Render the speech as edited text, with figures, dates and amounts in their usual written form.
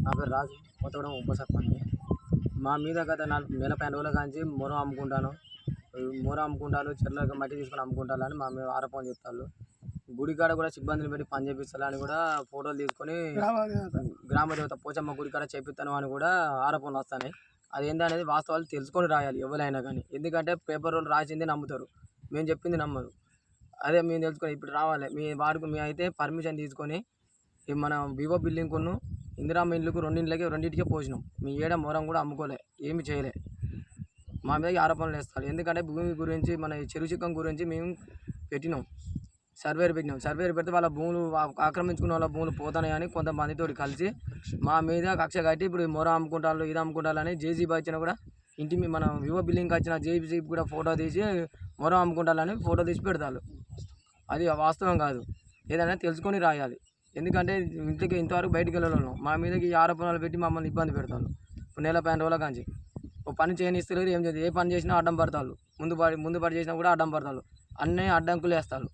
నా పేరు రాజు, కొత్తగూడెం ఉప సర్పంచ్. మా మీద గత నెల 10 రోజుల కాంచి మొరం అమ్ముకుంటాను, చెర్లకు మట్టి తీసుకొని అమ్ముకుంటాను మా మీద ఆరోపణలు చేస్తారు. గుడికాడ కూడా సిబ్బందిని పెట్టి పని చేపిస్తారని కూడా ఫోటోలు తీసుకొని గ్రామ దేవత పోచమ్మ గుడికాడ చేపిస్తాను అని కూడా ఆరోపణలు వస్తున్నాయి. అది ఏంటనేది వాస్తవాలు తెలుసుకొని రాయాలి ఎవరైనా కానీ. ఎందుకంటే పేపర్ వాళ్ళు రాసింది నమ్ముతారు, మేము చెప్పింది నమ్మరు. అదే మేము తెలుసుకొని ఇప్పుడు రావాలి. మీ వాడికి మేము అయితే పర్మిషన్ తీసుకొని మన వివో బిల్డింగ్కును ఇందిరామ్మ ఇల్లుకు రెండింటికే పోసినాం. మీ ఏడ మొరం కూడా అమ్ముకోలే, ఏమి చేయలే. మా మీద ఆరోపణలు వేస్తారు. ఎందుకంటే భూమి గురించి మన చెరువు చిక్కం గురించి మేము పెట్టినాం, సర్వేర్ పెడితే వాళ్ళ భూములు ఆక్రమించుకున్న వాళ్ళ భూములు పోతాయని కొంతమందితో కలిసి మా మీద కక్ష కట్టి ఇప్పుడు మొరం అమ్ముకుంటారు, ఇది అమ్ముకుంటారని జేసీబీ వచ్చినా కూడా ఇంటి మన వివో బిల్డింగ్కి వచ్చిన జేసీబీ కూడా ఫోటో తీసి మొరం అమ్ముకుంటారని ఫోటో తీసి పెడతారు. అది వాస్తవం కాదు, ఏదైనా తెలుసుకొని రాయాలి. ఎందుకంటే ఇంతవరకు బయటికి వెళ్ళలేను. మా మీదకి ఈ ఆరోపణలు పెట్టి మమ్మల్ని ఇబ్బంది పెడతారు. నెల 10 రోజుల కాంచి ఓ పని చేయనిస్తలేరు, ఏం చేయదు. ఏ పని చేసినా అడ్డం పడతారు, ముందు పడి చేసినా కూడా అడ్డం పడతారు, అన్నీ అడ్డంకులు వేస్తారు.